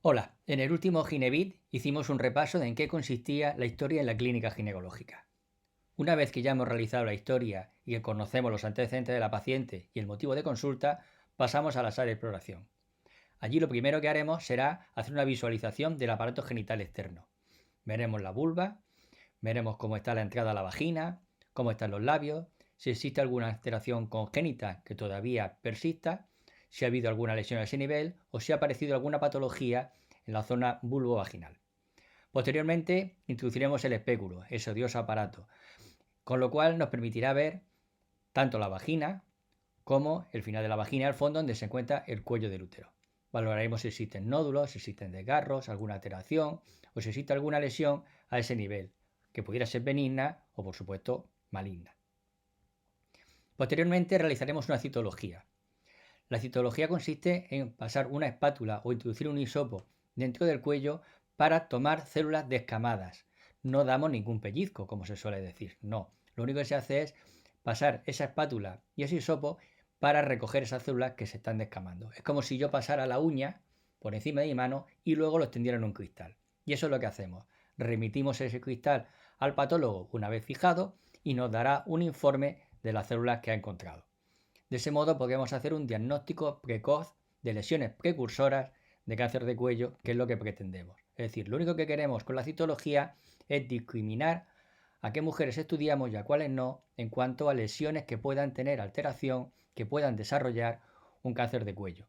Hola, en el último Ginebit hicimos un repaso de en qué consistía la historia en la clínica ginecológica. Una vez que ya hemos realizado la historia y que conocemos los antecedentes de la paciente y el motivo de consulta, pasamos a la sala de exploración. Allí lo primero que haremos será hacer una visualización del aparato genital externo. Veremos la vulva, veremos cómo está la entrada a la vagina, cómo están los labios, si existe alguna alteración congénita que todavía persista, si ha habido alguna lesión a ese nivel o si ha aparecido alguna patología en la zona vulvovaginal. Posteriormente introduciremos el espéculo, ese odioso aparato, con lo cual nos permitirá ver tanto la vagina como el final de la vagina al fondo donde se encuentra el cuello del útero. Valoraremos si existen nódulos, si existen desgarros, alguna alteración o si existe alguna lesión a ese nivel, que pudiera ser benigna o por supuesto maligna. Posteriormente realizaremos una citología. La citología consiste en pasar una espátula o introducir un hisopo dentro del cuello para tomar células descamadas. No damos ningún pellizco, como se suele decir, no. Lo único que se hace es pasar esa espátula y ese hisopo para recoger esas células que se están descamando. Es como si yo pasara la uña por encima de mi mano y luego lo extendiera en un cristal. Y eso es lo que hacemos. Remitimos ese cristal al patólogo una vez fijado y nos dará un informe de las células que ha encontrado. De ese modo podemos hacer un diagnóstico precoz de lesiones precursoras de cáncer de cuello, que es lo que pretendemos. Es decir, lo único que queremos con la citología es discriminar a qué mujeres estudiamos y a cuáles no en cuanto a lesiones que puedan tener alteración, que puedan desarrollar un cáncer de cuello.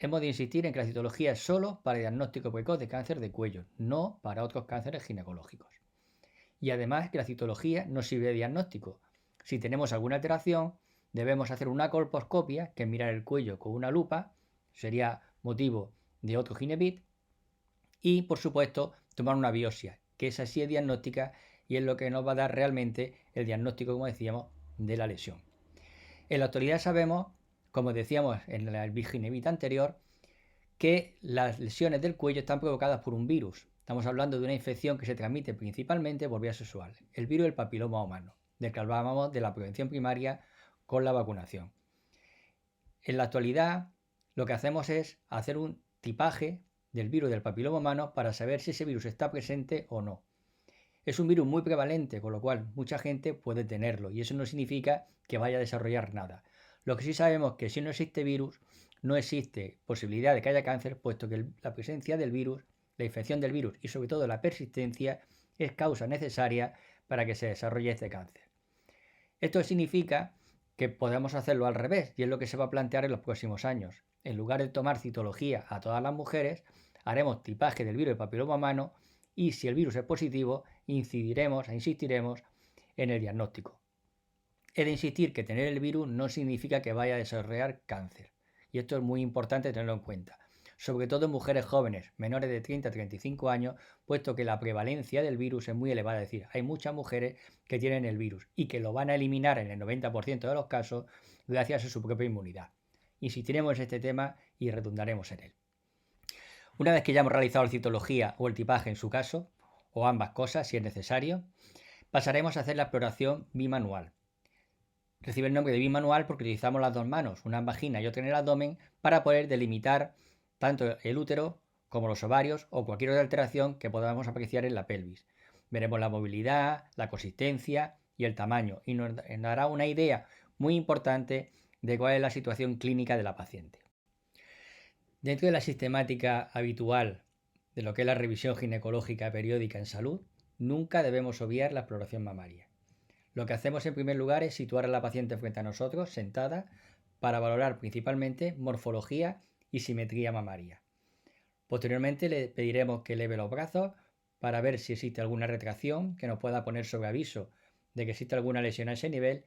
Hemos de insistir en que la citología es solo para diagnóstico precoz de cáncer de cuello, no para otros cánceres ginecológicos. Y además que la citología no sirve de diagnóstico. Si tenemos alguna alteración, debemos hacer una colposcopia, que es mirar el cuello con una lupa, sería motivo de otro Ginebit, y por supuesto tomar una biopsia, que esa sí es diagnóstica y es lo que nos va a dar realmente el diagnóstico, como decíamos, de la lesión. En la actualidad sabemos, como decíamos en el Ginebit anterior, que las lesiones del cuello están provocadas por un virus. Estamos hablando de una infección que se transmite principalmente por vía sexual, el virus del papiloma humano, del que hablábamos de la prevención primaria con la vacunación. En la actualidad, lo que hacemos es hacer un tipaje del virus del papiloma humano para saber si ese virus está presente o no. Es un virus muy prevalente, con lo cual mucha gente puede tenerlo y eso no significa que vaya a desarrollar nada. Lo que sí sabemos es que si no existe virus, no existe posibilidad de que haya cáncer, puesto que la presencia del virus, la infección del virus y sobre todo la persistencia es causa necesaria para que se desarrolle este cáncer. Esto significa que podemos hacerlo al revés y es lo que se va a plantear en los próximos años. En lugar de tomar citología a todas las mujeres, haremos tipaje del virus del papiloma humano y si el virus es positivo, insistiremos en el diagnóstico. He de insistir que tener el virus no significa que vaya a desarrollar cáncer. Y esto es muy importante tenerlo en cuenta. Sobre todo en mujeres jóvenes, menores de 30 a 35 años, puesto que la prevalencia del virus es muy elevada. Es decir, hay muchas mujeres que tienen el virus y que lo van a eliminar en el 90% de los casos gracias a su propia inmunidad. Insistiremos en este tema y redundaremos en él. Una vez que ya hemos realizado la citología o el tipaje en su caso, o ambas cosas si es necesario, pasaremos a hacer la exploración bimanual. Recibe el nombre de bimanual porque utilizamos las dos manos, una en vagina y otra en el abdomen, para poder delimitar tanto el útero como los ovarios o cualquier otra alteración que podamos apreciar en la pelvis. Veremos la movilidad, la consistencia y el tamaño y nos dará una idea muy importante de cuál es la situación clínica de la paciente. Dentro de la sistemática habitual de lo que es la revisión ginecológica periódica en salud, nunca debemos obviar la exploración mamaria. Lo que hacemos en primer lugar es situar a la paciente frente a nosotros, sentada, para valorar principalmente morfología y simetría mamaria. Posteriormente le pediremos que eleve los brazos para ver si existe alguna retracción que nos pueda poner sobre aviso de que existe alguna lesión a ese nivel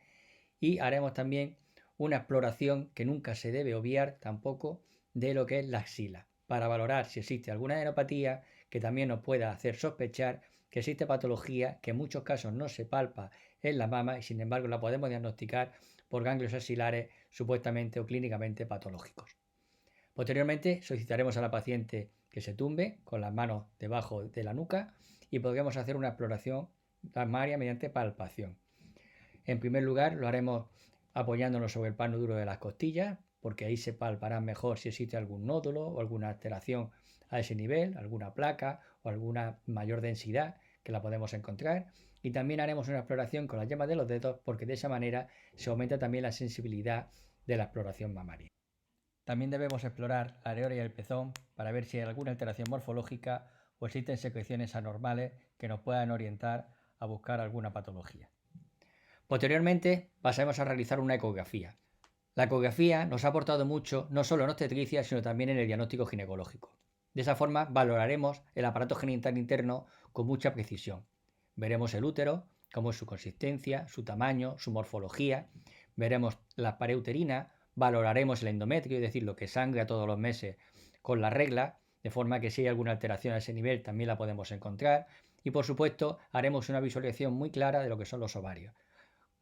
y haremos también una exploración que nunca se debe obviar tampoco de lo que es la axila, para valorar si existe alguna adenopatía que también nos pueda hacer sospechar que existe patología que en muchos casos no se palpa en la mama y sin embargo la podemos diagnosticar por ganglios axilares supuestamente o clínicamente patológicos. Posteriormente solicitaremos a la paciente que se tumbe con las manos debajo de la nuca y podremos hacer una exploración mamaria mediante palpación. En primer lugar lo haremos apoyándonos sobre el plano duro de las costillas porque ahí se palpará mejor si existe algún nódulo o alguna alteración a ese nivel, alguna placa o alguna mayor densidad que la podemos encontrar. Y también haremos una exploración con la yema de los dedos, porque de esa manera se aumenta también la sensibilidad de la exploración mamaria. También debemos explorar la areola y el pezón para ver si hay alguna alteración morfológica o existen secreciones anormales que nos puedan orientar a buscar alguna patología. Posteriormente pasaremos a realizar una ecografía. La ecografía nos ha aportado mucho no solo en obstetricia, sino también en el diagnóstico ginecológico. De esa forma valoraremos el aparato genital interno con mucha precisión. Veremos el útero, cómo es su consistencia, su tamaño, su morfología. Veremos la pared uterina, valoraremos el endometrio, es decir, lo que sangra todos los meses con la regla, de forma que si hay alguna alteración a ese nivel también la podemos encontrar. Y por supuesto haremos una visualización muy clara de lo que son los ovarios.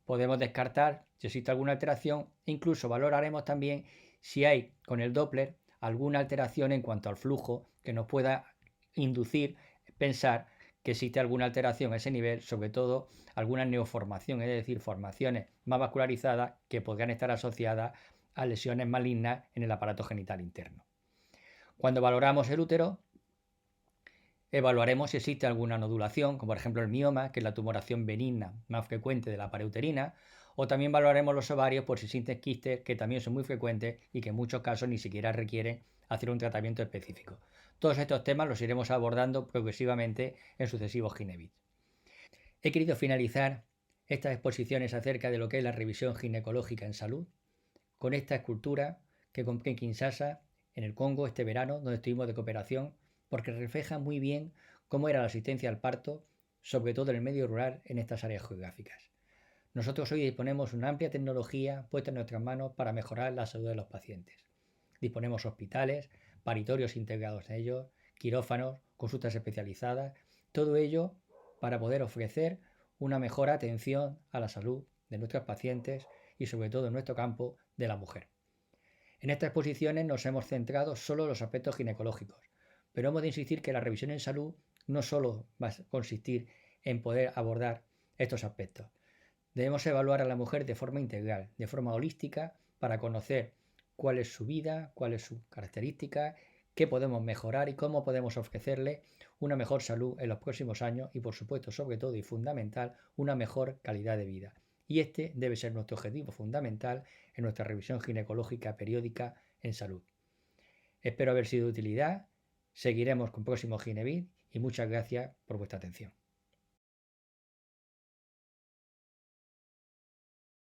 Podemos descartar si existe alguna alteración e incluso valoraremos también si hay con el Doppler alguna alteración en cuanto al flujo que nos pueda inducir pensar que existe alguna alteración a ese nivel, sobre todo alguna neoformación, es decir, formaciones más vascularizadas que podrían estar asociadas a lesiones malignas en el aparato genital interno. Cuando valoramos el útero, evaluaremos si existe alguna nodulación, como por ejemplo el mioma, que es la tumoración benigna más frecuente de la pared uterina, o también valoraremos los ovarios por si existen quistes, que también son muy frecuentes y que en muchos casos ni siquiera requieren hacer un tratamiento específico. Todos estos temas los iremos abordando progresivamente en sucesivos Ginebit. He querido finalizar estas exposiciones acerca de lo que es la revisión ginecológica en salud con esta escultura que compré en Kinshasa, en el Congo, este verano, donde estuvimos de cooperación, porque refleja muy bien cómo era la asistencia al parto, sobre todo en el medio rural, en estas áreas geográficas. Nosotros hoy disponemos de una amplia tecnología puesta en nuestras manos para mejorar la salud de los pacientes. Disponemos hospitales, paritorios integrados en ellos, quirófanos, consultas especializadas, todo ello para poder ofrecer una mejor atención a la salud de nuestros pacientes y sobre todo en nuestro campo de la mujer. En estas exposiciones nos hemos centrado solo en los aspectos ginecológicos, pero hemos de insistir que la revisión en salud no solo va a consistir en poder abordar estos aspectos. Debemos evaluar a la mujer de forma integral, de forma holística, para conocer cuál es su vida, cuáles son sus características, qué podemos mejorar y cómo podemos ofrecerle una mejor salud en los próximos años y, por supuesto, sobre todo y fundamental, una mejor calidad de vida. Y este debe ser nuestro objetivo fundamental en nuestra revisión ginecológica periódica en salud. Espero haber sido de utilidad. Seguiremos con próximos Ginebit y muchas gracias por vuestra atención.